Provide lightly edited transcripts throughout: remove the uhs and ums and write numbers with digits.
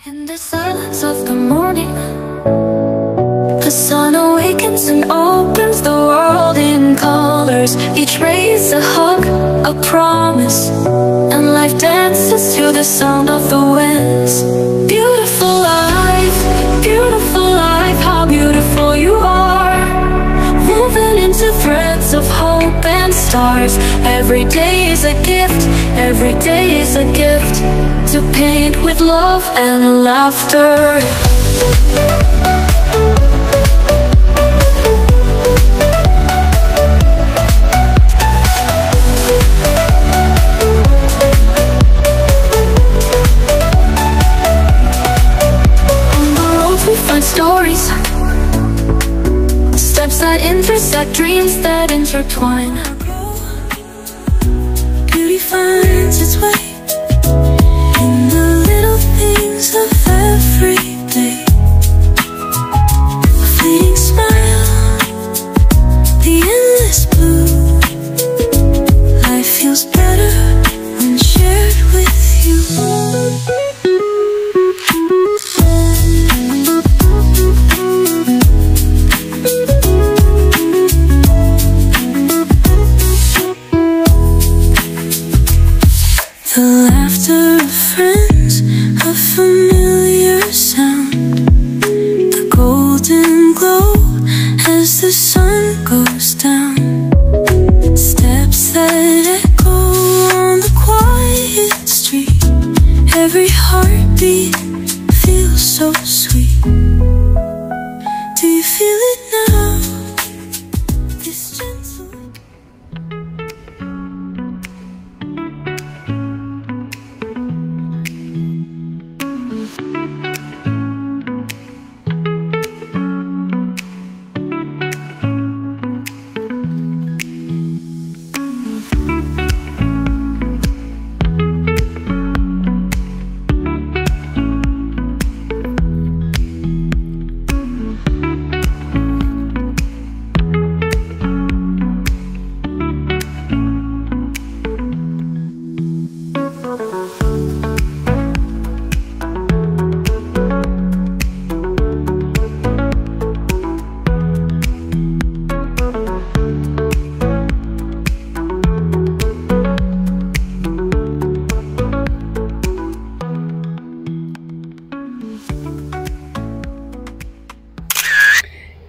In the silence of the morning, the sun awakens and opens the world in colors. Each ray is a hug, a promise, and life dances to the sound of the winds. Beautiful life, how beautiful you are. Woven into threads of hope and stars. Every day is a gift, every day is a gift, to paint with love and laughter. On the road we find stories, steps that intersect, dreams that intertwine. Beauty finds its way in the little things of every day. A fleeting smile, the endless blue. Life feels better when shared with you. The laughter of friends, a familiar sound, the golden glow as the sun goes down. Steps that echo on the quiet street. Every heartbeat feels so sweet. Do you feel it now? This gentle.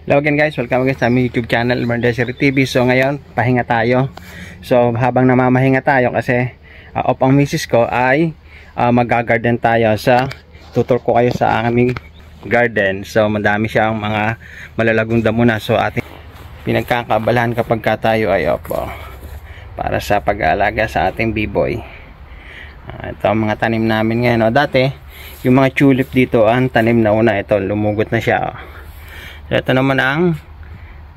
Hello again guys, welcome again sa aming YouTube channel, Desiree TV. So ngayon, pahinga tayo. So habang namamahinga tayo kasi off ang misis ko ay mag-garden tayo. Tutur ko kayo sa aming garden. So madami siyang mga malalagong damo na. So ating pinagkakabalahan kapag tayo ay off para sa pag-aalaga sa ating b-boy. Ito ang mga tanim namin ngayon. Dati, yung mga tulip dito ang tanim na una. Ito, lumugot na siya. Ito naman ang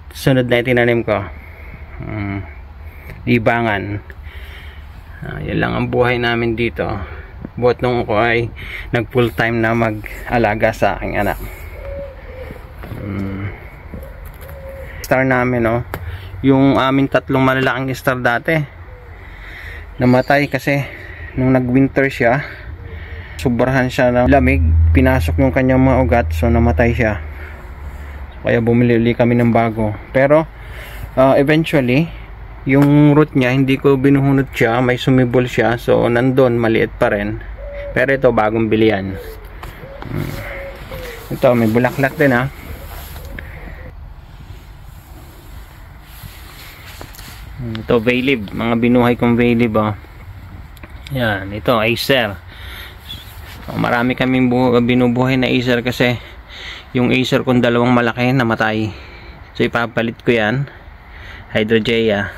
sunod na itinanim ko, libangan. Yan lang ang buhay namin dito. Buot nung ako ay nag full time na mag-alaga sa aking anak. Star namin, yung aming tatlong malalaking star dati namatay kasi nung nag winter siya, sobrahan siya ng lamig, pinasok yung kanyang mga ugat, so namatay siya. Kaya bumili ulit kami ng bago. Pero eventually yung root niya, hindi ko binuhunot siya, may sumibol siya, so nandun, maliit pa rin. Pero ito, bagong bili yan. Ito, may bulaklak din Ito, Vaylib, mga binuhay kong Vaylib. Yan, ito, Acer. Marami kaming binubuhay na Acer kasi yung Acer kong dalawang malaki namatay. So ipapalit ko yan. Hydrogea.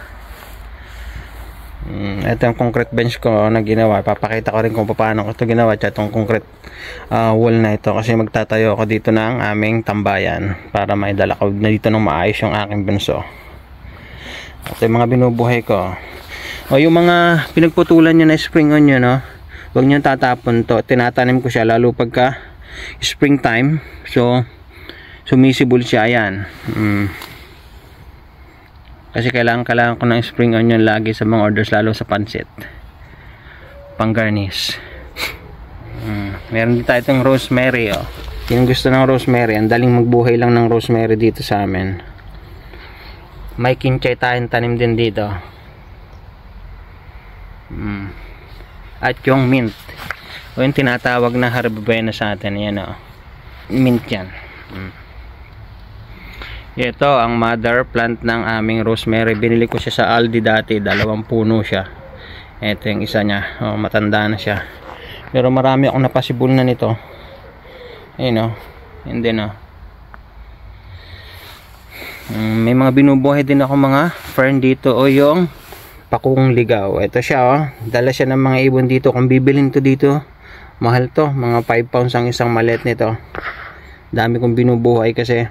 Ito yung concrete bench ko na ginawa. Papakita ko rin kung paano ko ito ginawa. Itong concrete wall na ito. Kasi magtatayo ako dito ng aming tambayan para may dala ko na dito ng maayos yung aking bunso. Ito yung mga binubuhay ko. Yung mga pinagputulan nyo na spring onion, huwag nyo tatapon to. Tinatanim ko siya lalo pagka springtime, so sumisibol siya. Ayan. Kasi kailangan ko ng spring onion lagi sa mga orders, lalo sa pansit, pang garnish. Meron din tayo itong rosemary, oh. Yung gusto ng rosemary, ang daling magbuhay lang ng rosemary dito sa amin. May kinchay tayong tanim din dito. At yung mint, o yung tinatawag na harbabena sa atin, yan, oh. Mint yan. Ito ang mother plant ng aming rosemary. Binili ko siya sa Aldi dati, 2 puno siya. Ito yung isa niya, oh, matanda na siya, pero marami akong napasibol na nito. Ayun, oh. And then, oh. May mga binubuhay din ako mga fern dito, o yung pakung ligaw. Ito siya, oh. Dala siya ng mga ibon dito. Kung bibilhin to dito, mahal to, mga 5 pounds ang isang malet nito. Dami kong binubuhay kasi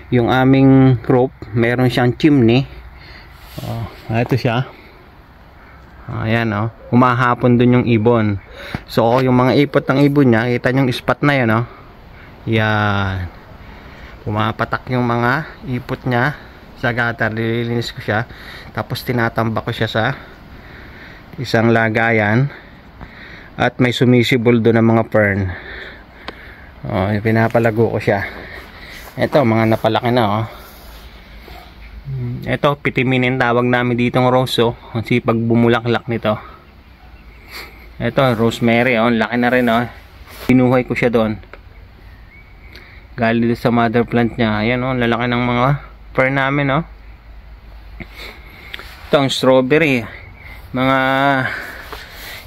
yung aming rope, meron siyang chimney. Oh, ito siya. Ayan, oh. Humahapon dun yung ibon. So yung mga ipot ng ibon niya, kita nyo yung spot na yan, oh. Yan. Pumapatak yung mga ipot niya sa gutter. Nililinis ko siya, tapos tinatambak ko siya sa isang lagayan, at may sumisibol doon ng mga fern. Oh, pinapalago ko siya. Ito, mga napalaki na, oh. Ito, pitiminin tawag namin ditong rose, oh. Kasi pag bumulaklak nito. Ito, rosemary, oh. Laki na rin, oh. Pinuhay ko siya doon. Galing sa mother plant niya. Ayan, oh. Lalaki ng mga fern namin, oh. Ito, ang strawberry. Mga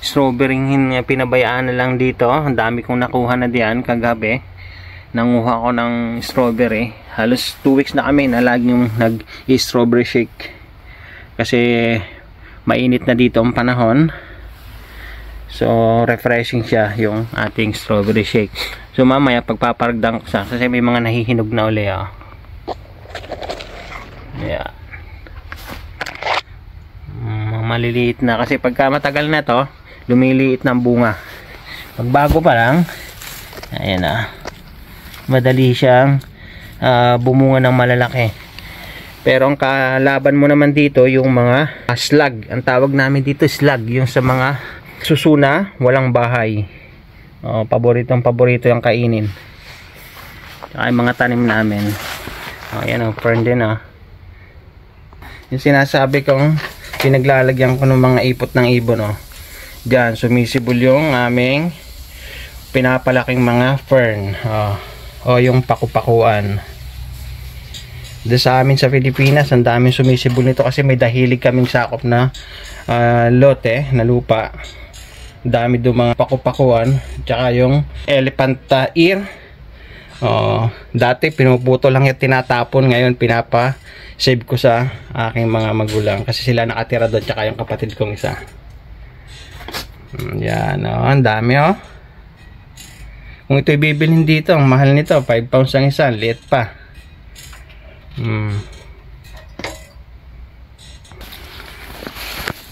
strawberry pinabayaan na lang dito. Ang dami kong nakuha na diyan kagabi. Nanguha ko ng strawberry. Halos 2 weeks na kami na laging nag-strawberry shake kasi mainit na dito ang panahon. So refreshing siya yung ating strawberry shake. So mamaya pagpaparagdan ko siya kasi may mga nahihinog na uli, oh. Yeah. Maliliit na kasi pagka matagal na to, lumiliit ng bunga. Pag bago pa lang, ayan, ah, madali siyang bumunga ng malalaki. Pero ang kalaban mo naman dito yung mga slug. Ang tawag namin dito slug, yung sa mga susuna, walang bahay. Paborito yung kainin. Tsaka yung mga tanim namin. Ayan, fern din, oh. Yung sinasabi kong pinaglalagyan ko ng mga ipot ng ibon, oh. Diyan sumisibol yung aming pinapalaking mga fern, o yung paku-pakuan. Doon sa amin sa Pilipinas, ang daming sumisibol nito kasi may dahilig kaming sakop na lote na lupa. Dami doon mga paku-pakuan, tsaka yung elephant ear. Dati pinuputo lang yung tinatapon, ngayon pinapa-save ko sa aking mga magulang kasi sila nakatira doon, tsaka yung kapatid kong isa. Yan, ang dami, oh. Kung ito ibibilhin dito, ang mahal nito, 5 pounds ang isa, liit pa.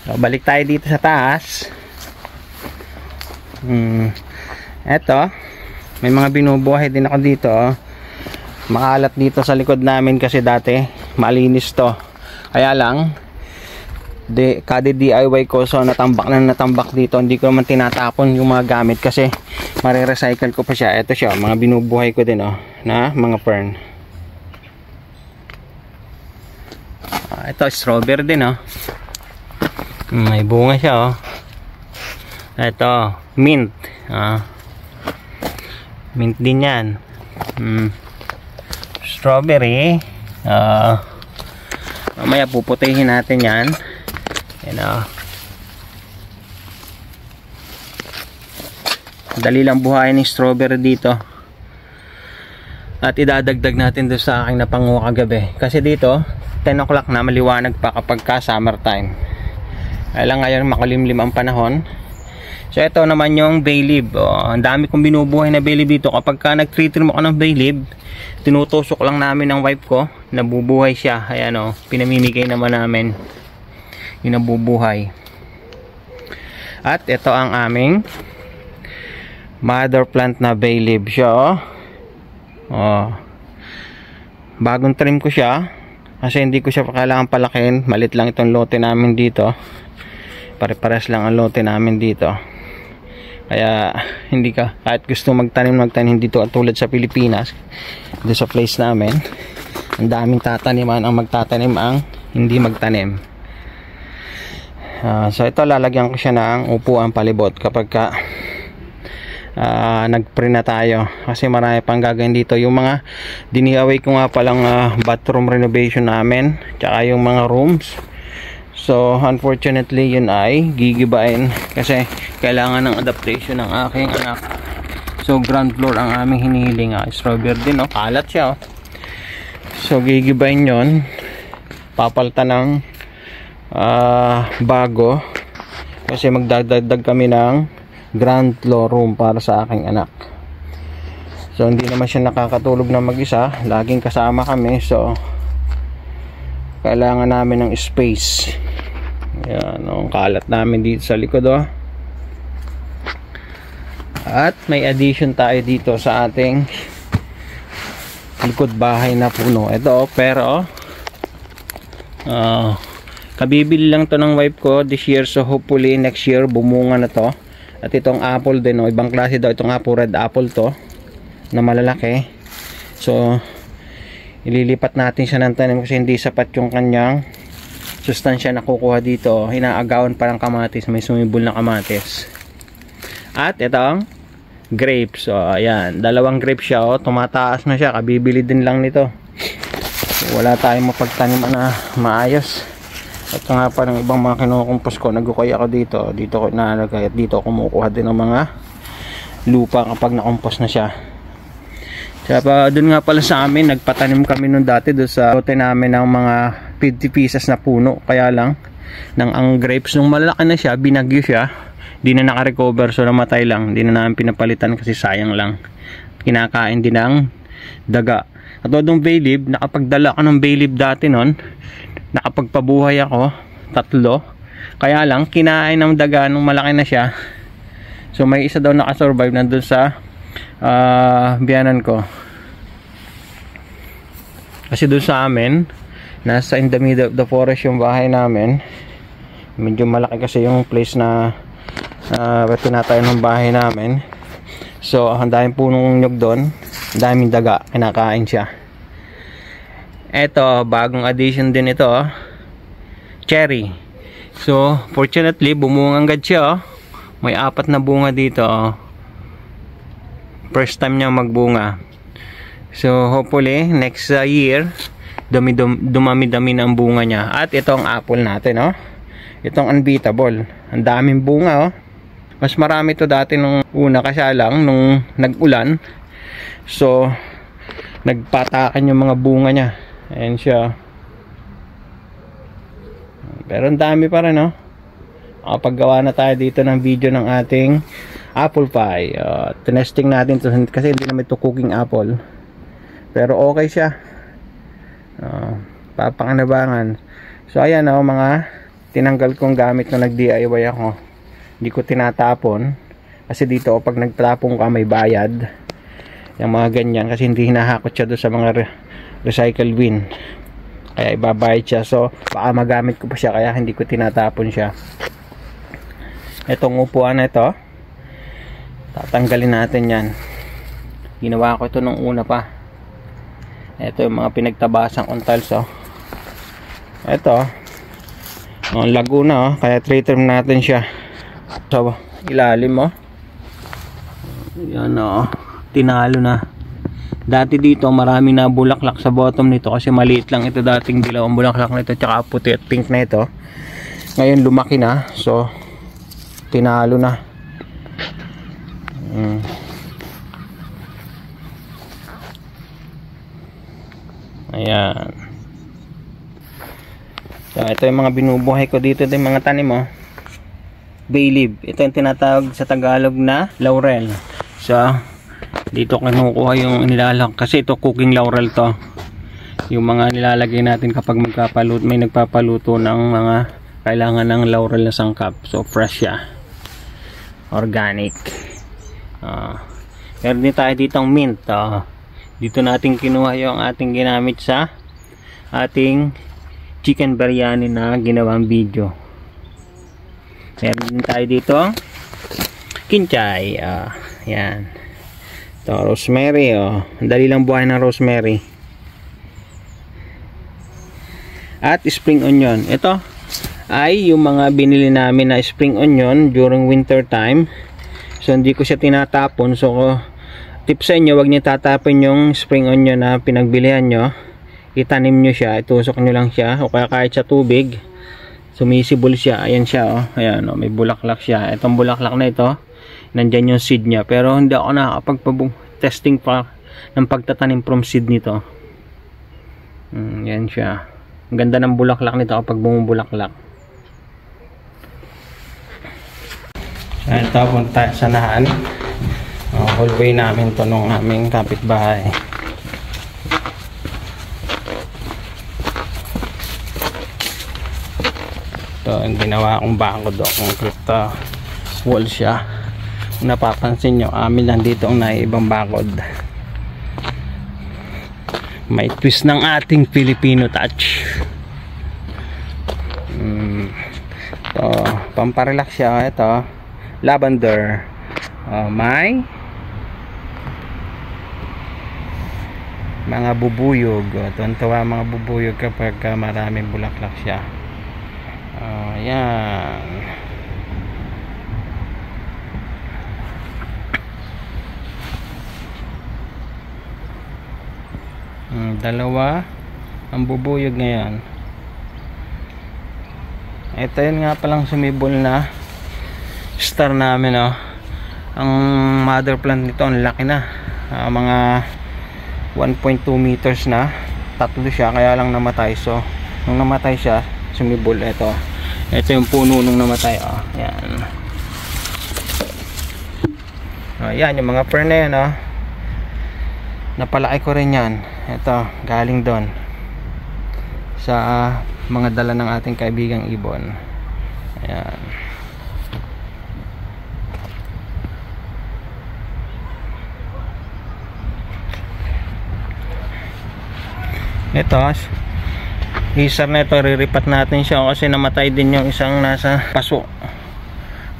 So, balik tayo dito sa taas. Eto, may mga binubuhay din ako dito, oh. Makalat dito sa likod namin kasi dati malinis to. Kaya lang kada DIY ko, so natambak dito. Hindi ko naman tinatapon yung mga gamit kasi marirecycle ko pa siya. Ito siya, mga binubuhay ko din, oh, na mga fern. Ito strawberry din, oh. May bunga siya, oh. Ito mint, mint din yan. Strawberry, mamaya puputihin natin yan. Yan, dali lang buhayin ng strawberry dito. At idadagdag natin doon sa aking napanguha kagabi. Kasi dito 10 o'clock na, maliwanag pa kapag ka summertime. Kaya lang ngayon makulimlim ang panahon. So ito naman yung bay leaf. Ang dami kong binubuhay na bay leaf dito. Kapag ka nag-treat mo ka ng bay leaf, tinutusok lang namin ng wife ko, nabubuhay siya. Ayan, oh, pinamimigay naman namin yung nabubuhay. At ito ang aming mother plant na bay leaf siya, oh. Bagong trim ko siya kasi hindi ko siya kailangan palakin. Malit lang itong lote namin dito, pare-pares lang ang lote namin dito. Kaya hindi ka, kahit gusto magtanim dito at tulad sa Pilipinas, dito sa place namin, ang daming tataniman, ang magtatanim ang hindi magtanim. So ito, lalagyan ko siya ng upuan palibot kapag ka nag-pre na tayo, kasi marami pang gagawin dito. Yung mga diniaway ko nga palang bathroom renovation namin, tsaka yung mga rooms. So unfortunately yun ay gigibain kasi kailangan ng adaptation ng aking anak. So ground floor ang aming hinihiling. Strawberry din, kalat siya. So gigibain yun, papalitan ng bago, kasi magdadagdag kami ng ground floor room para sa aking anak. So hindi naman siya nakakatulog na mag-isa, laging kasama kami. So kailangan namin ng space. Ayan, ang kalat namin dito sa likod. At may addition tayo dito sa ating likod bahay na puno. Ito pero kabibili lang to ng wife ko this year, so hopefully next year bumunga na to. At itong apple din, ibang klase daw itong apple, red apple to na malalaki. So ililipat natin siya ng tanim kasi hindi sapat yung kanyang sustansya na kukuha dito. Inaagawan parang kamatis, may sumibol na kamatis. At itong grapes. So ayan, dalawang grapes siya. Tumataas na siya, kabibili din lang nito. So, wala tayong mapagtanim na maayos. At nga pa ng ibang mga kinukumpos ko, nagukay ako dito. Dito ko inalagay at dito kumukuha din ng mga lupa kapag nakumpos na siya. Kaya doon nga pala sa amin, nagpatanim kami nung dati doon sa lote namin ng mga 50 pieces na puno. Kaya lang, ang grapes nung malaki na siya, binagyo siya, di na naka-recover, so namatay lang. Di na namin pinapalitan kasi sayang lang. Kinakain din ng daga. At doon bay leaf, nakapagdala ka ng bay leaf dati nun, nakapagpabuhay ako 3. Kaya lang, kinain ng daga nung malaki na siya. So may isa daw nakasurvive nandun sa biyanan ko, kasi doon sa amin nasa in the middle of the forest yung bahay namin. Medyo malaki kasi yung place na tinatayo ng bahay namin. So ang daming punong nyug doon, ang daming daga, kinakain siya. Eto, bagong addition din ito, cherry. So fortunately bumunga agad siya. May 4 na bunga dito. First time niya magbunga. So hopefully next year dumami-dami na ang bunga niya. At itong apple natin, itong unbeatable, ang daming bunga. Mas marami to dati nung una, kasi lang nung nag-ulan, so nagpatakan yung mga bunga niya. Ayan siya, pero ang dami pa rin. Paggawa na tayo dito ng video ng ating apple pie. Tinesting natin to, kasi hindi naman ito cooking apple, pero okay siya. Papanganabangan. So ayan, mga tinanggal kong gamit na nag-DIY ako. Hindi ko tinatapon, kasi dito pag nagtapon ka may bayad. Yung mga ganyan, kasi hindi hinahakot siya doon sa mga recycle bin, kaya ibabayad siya. So baka magamit ko pa siya, kaya hindi ko tinatapon siya. Itong upuan na ito, tatanggalin natin yan. Ginawa ko ito nung una pa. Ito yung mga pinagtabasang on tiles. Ito, lago na, kaya trim natin siya. So ilalim, yan, tinalo na. Dati dito marami na bulaklak sa bottom nito, kasi maliit lang ito dating dilaw ang bulaklak nito, tsaka puti at pink na ito. Ngayon lumaki na, so tinalo na. Ayan. So ito yung mga binubuhay ko dito, yung mga tanim, bay leaf. Ito yung tinatawag sa Tagalog na laurel. So dito kinukuha yung nilalak, kasi ito cooking laurel to. Yung mga nilalagay natin kapag may nagpapaluto ng mga kailangan ng laurel na sangkap. So fresh siya, organic. Meron din tayo ditong mint. Dito natin kinuha yung ating ginamit sa ating chicken biryani na ginawang video. Meron din tayo dito kinchay. Yan. Ito, rosemary. Dali lang buhay ng rosemary. At spring onion. Ito ay yung mga binili namin na spring onion during winter time. So hindi ko siya tinatapon. So tip sa inyo, wag niyo tatapon yung spring onion na pinagbilihan nyo. Itanim nyo siya, itusok nyo lang siya, o kaya kahit sa tubig sumisibol siya. Ayan siya, ayan, may bulaklak siya. Itong bulaklak na ito, nandyan yung seed niya, pero hindi ako nakakapag-testing pa ng pagtatanim from seed nito. Yan siya. Ang ganda ng bulaklak nito kapag bumubulaklak. Ito, punta sa sanahan. Hallway namin to nung aming kapitbahay. Ito, ang ginawa kong bakod o concrete wall siya. Kung napapansin nyo, amin lang dito ang naiibang bakod. May twist ng ating Filipino touch. Ito, pamparelax siya. Ito, lavender. May mga bubuyog. Tuwan-tuwa mga bubuyog kapag maraming bulaklak siya. Yan. Dalawa ang bubuyog ngayon. Ito yun nga palang sumibol na star namin, ang mother plant nito ang laki na, mga 1.2 meters na, tatlo siya, kaya lang namatay. So nung namatay siya, sumibol. Ito yung puno nung namatay. Yan. Yan yung mga fern na yan. Napalaki ko rin yan. Ito, galing doon sa mga dala ng ating kaibigang ibon. Ayan. Ito, isar na ito, riripat natin siya kasi namatay din yung isang nasa paso.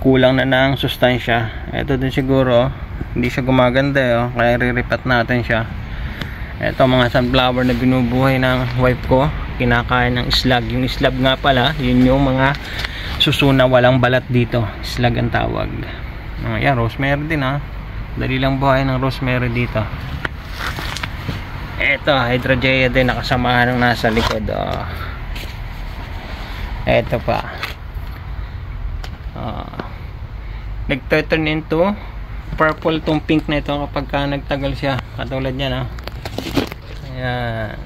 Kulang na ng sustansya. Ito din siguro, hindi siya gumaganda, kaya riripat natin siya. Ito, mga sunflower na binubuhay ng wife ko, kinakain ng islag. Yung islag nga pala, yun yung mga susuna walang balat dito. Islag ang tawag. Yan, rosemary din, dali lang buhay ng rosemary dito. Ito, hydrangeas din, nakasamahan ng nasa likod. Ito pa, nag-turn into purple tong pink na ito kapag nagtagal siya, katulad niya. Ayan.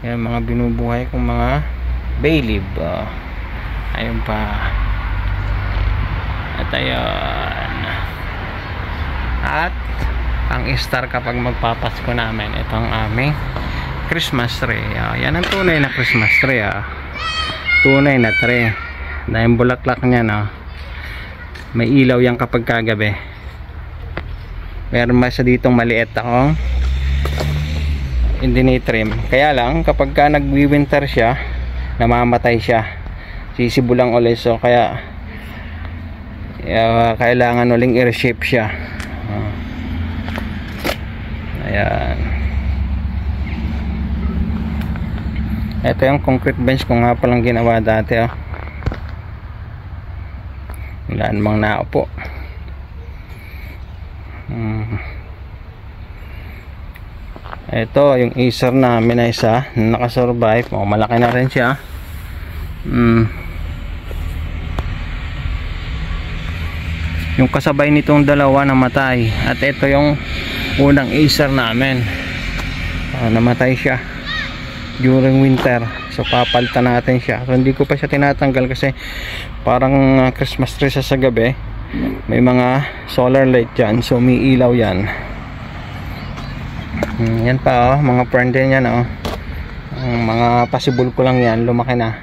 Yan mga binubuhay kong mga bay leaf. Ayun pa. At ayun. At ang star kapag magpapasko namin, itong aming Christmas tree. Yan ang tunay na Christmas tree. Tunay na tree. Dahil bulaklak niya, may ilaw yan kapag kagabi. Meron ba siya ditong maliit akong indinitrim. Kaya lang kapag nagwi-winter siya, namamatay siya, sisibulang ulit. So kaya kailangan uling i-reshape siya. Ayan. Ito yung concrete bench ko nga palang ginawa dati. Wala namang naupo. Ito yung acer namin na isa, nakasurvive. Malaki na rin siya. Yung kasabay nitong dalawa namatay. At ito yung unang acer namin, namatay siya during winter. So papalitan natin siya. So hindi ko pa siya tinatanggal kasi parang Christmas tree sa gabi. May mga solar light dyan, so may ilaw yan. Yan pa, mga fern din yan. Mga possible ko lang yan, lumaki na.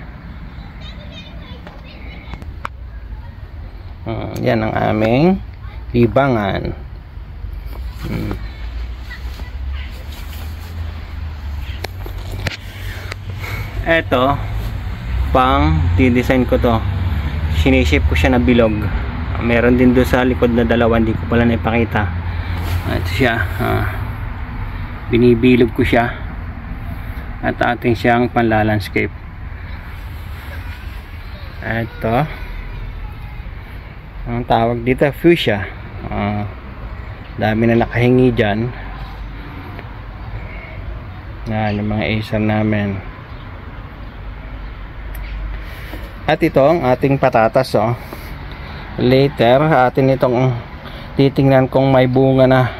Yan ang aming libangan. Eto, pang didesign ko to. Sinishape ko siya na bilog. Meron din doon sa likod na dalawa, hindi ko pala naipakita. Ito siya. Binibilog ko siya. At ating siyang panlalandscape. Ito. Ang tawag dito, fuchsia. Dami na nakahingi dyan. Yan, yung mga acer namin. At ito ang ating patatas, oh. Later, atin itong titingnan kung may bunga na.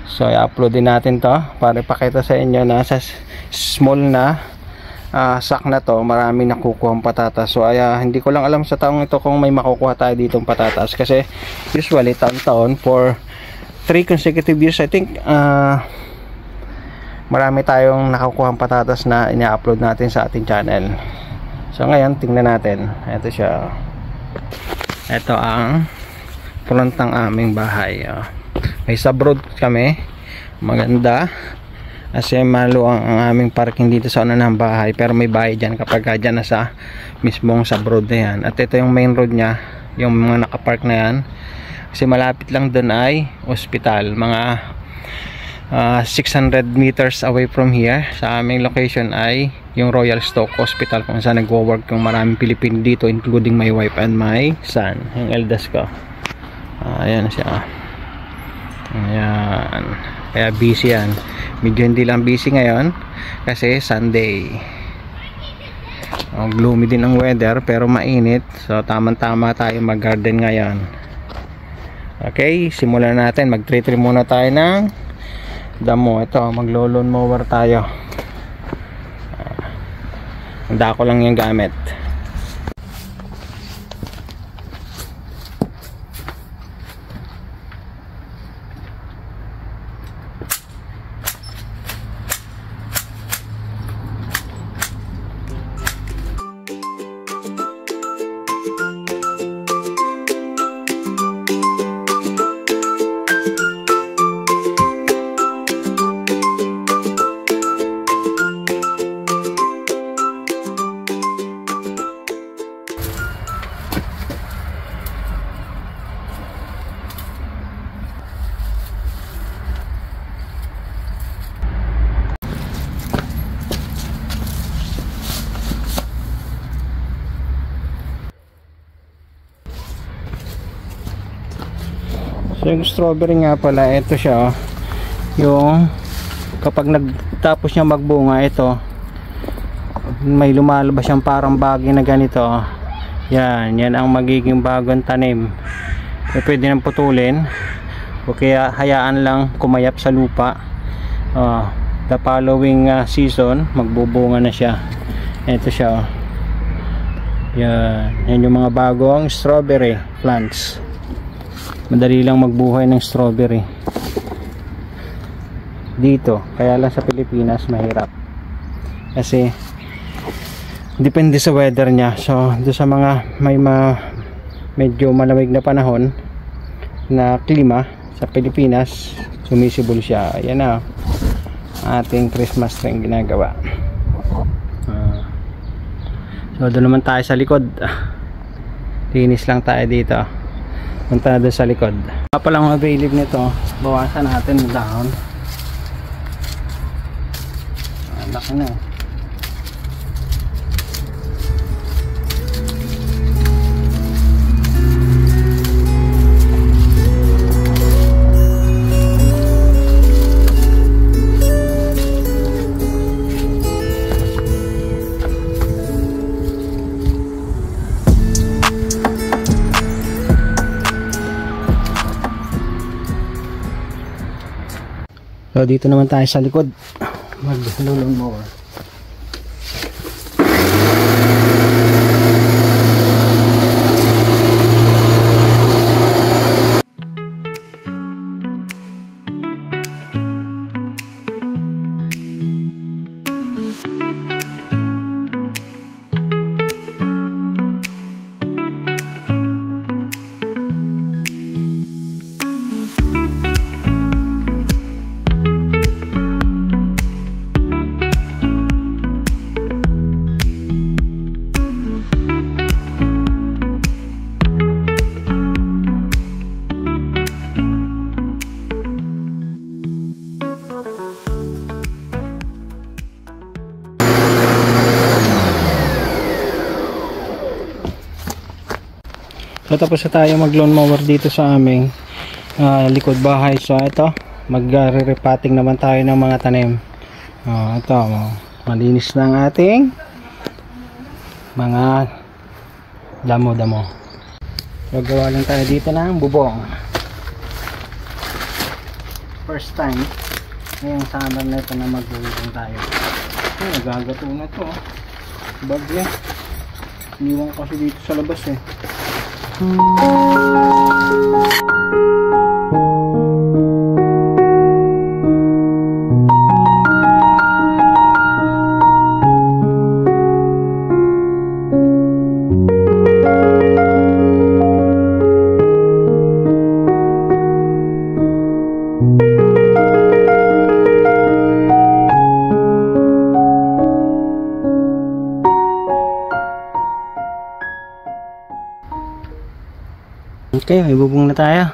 So, i-upload din natin to para ipakita sa inyo na sa small na sack na to, marami nakukuha ang patatas. So, hindi ko lang alam sa taong ito kung may makukuha tayo ditong patatas. Kasi, usually, taon-taon, for 3 consecutive years, I think, marami tayong nakukuha ang patatas na ina-upload natin sa ating channel. So ngayon tingnan natin. Ito siya. Ito ang front ng aming bahay. May subrod kami. Maganda. Kasi maluwang ang aming parking dito sa una ng bahay. Pero may bahay dyan kapag dyan na sa mismong subrod na yan. At ito yung main road nya. Yung mga nakapark na yan. Kasi malapit lang dun ay hospital. Mga 600 meters away from here. Sa aming location ay yung Royal Stoke Hospital kung saan nagwo-work yung maraming Pilipino dito, including my wife and my son, yung eldest ko. Ayan siya. Ayan. Kaya busy yan. Medyo hindi lang busy ngayon kasi Sunday. Gloomy din ang weather pero mainit. So tamang-tama tayo mag-garden ngayon. Okay, simulan natin. Mag-trim muna tayo ng damo. Ito, maglo-lawn mower tayo. Dako lang yung gamit. So yung strawberry nga pala, ito siya, yung kapag nagtapos niya magbunga, ito may lumalabas siyang parang bagay na ganito. Yan ang magiging bagong tanim. Pwede nang putulin o kaya hayaan lang kumayap sa lupa. The following season magbubunga na siya. Ito siya. Yan yung mga bagong strawberry plants. Madali lang magbuhay ng strawberry dito, kaya lang sa Pilipinas mahirap kasi depende sa weather nya. So doon sa mga may medyo malamig na panahon na klima sa Pilipinas, sumisibol siya. Ayan na ating Christmas tree ginagawa. So doon naman tayo sa likod. Linis lang tayo dito. Punta na doon sa likod. Palang available nito, bawasan natin yung dahon. Laki na. So dito naman tayo sa likod, mag-lawn mower. So tapos na tayo mag lawn mower dito sa aming likod bahay. So ito, mag-repotting naman tayo ng mga tanim. Ito, malinis na ang ating mga damo-damo. So gawa lang tayo dito ng bubong. First time ngayong summer na ito na magbubong tayo. Nagagato na ito. Bagyo. Iniwan ko kasi dito sa labas eh. Okay, may bubong na tayo.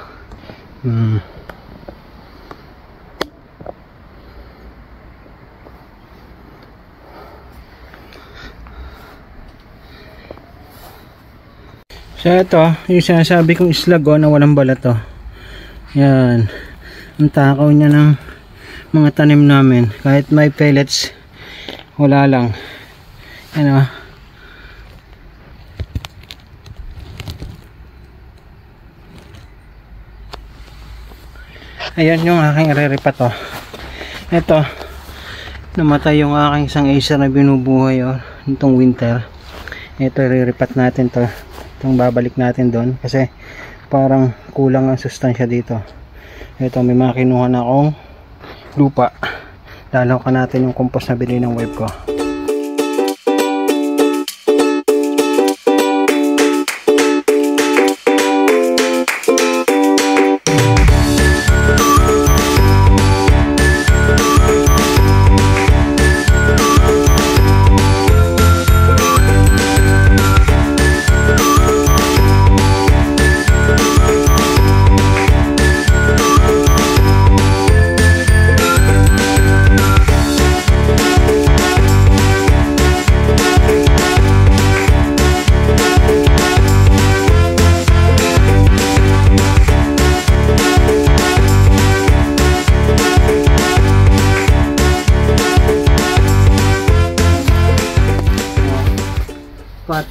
So ito, yung sinasabi kong islag na walang balat to. Yan. Ang takaw niya ng mga tanim namin. Kahit may pellets, wala lang. Yan o. Ayan yung aking re-repat oh. Ito, namatay yung aking isang acer na binubuhay oh, nitong winter. Ito re-repat natin to. Itong babalik natin doon kasi parang kulang ang sustansya dito. Ito, may mga kinuha na akong lupa. Lalaw ka natin yung compost na binili ng wife ko.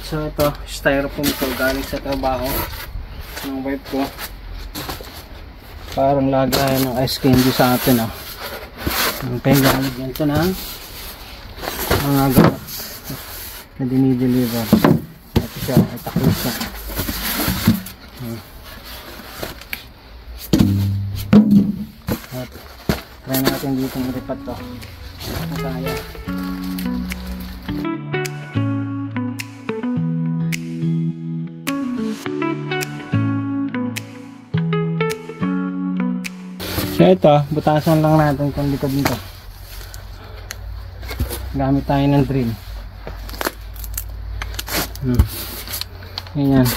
So ito, styrofoam ito galing sa trabaho ng wife ko. Parang lagayan ng ice candy sa atin oh. Ang penggalig ito ng mga gamot na dinideliver. Ito siya, itaklos siya. At try natin dito ng ripat to. Ito tayo. So ito, butasan lang natin itong likod nito. Gamit tayo ng drill. Ganyan.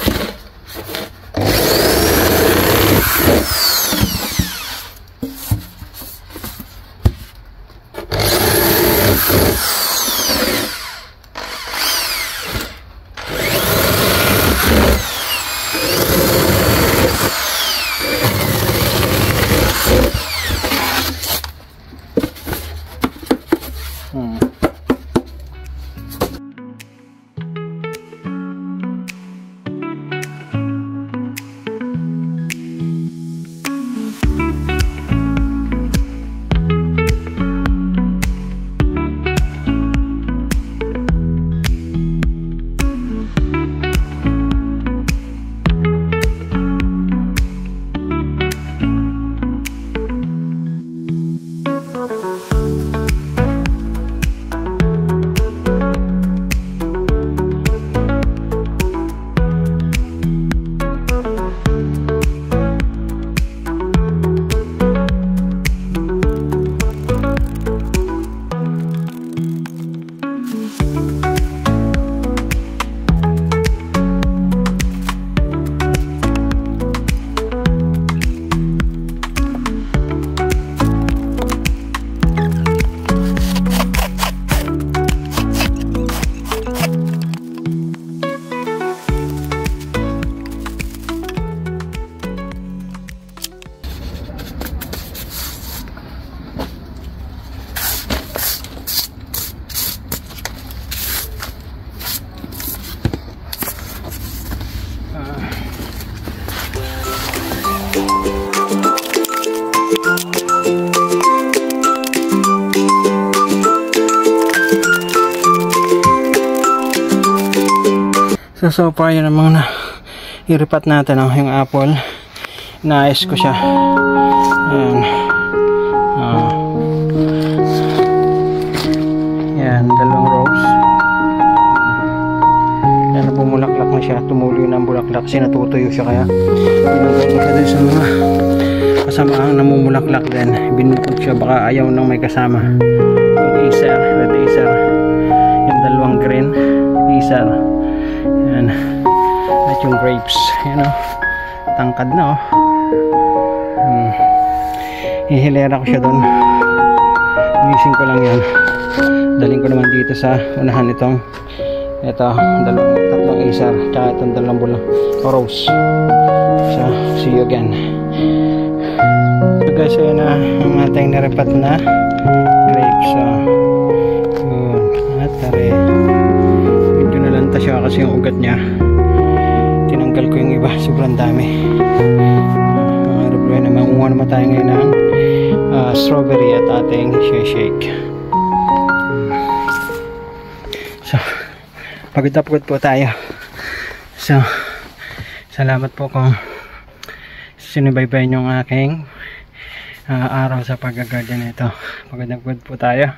So far yun ang mga iripat natin, oh, yung apple. Naayos ko siya. Ayan. Yan, dalawang rows. Yan, bumulaklak na siya. Tumuloy na ang bulaklak kasi natutuyo siya, kaya pinagod ko siya din sa mga kasamaang namumulaklak din. Binukod siya, baka ayaw nang may kasama. Yung Acer, red Acer, yung dalawang green Acer. Yan. At yung grapes. Yan, oh. Tangkad na, oh. Ihilera ko siya doon. Gising ko lang yan. Daling ko naman dito sa unahan itong tatlong Acer, tsaka itong dalawang bulang rose. So, see you again. So guys, ayun na ang ating naripat na grapes. So, yun. At tari, medyo nalanta siya kasi yung ugat niya. Tinanggal ko yung iba, sobrang dami. Mga rubloy na mangunga naman tayo ngayon ng strawberry at ating shake. So, pagod po tayo. So, salamat po kung sinubaybayan yung aking araw sa pag-garden nito. Pagod po tayo.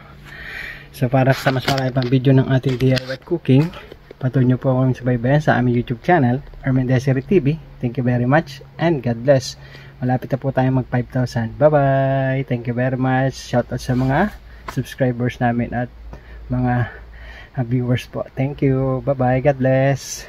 So, para sa mas marami pang video ng ating DIY cooking, patuloy nyo po kami subaybayan sa aming YouTube channel, Ermen Desiree TV. Thank you very much and God bless. Malapit na po tayo mag 5,000. Bye bye. Thank you very much. Shout out sa mga subscribers namin at mga viewers po. Thank you. Bye bye. God bless.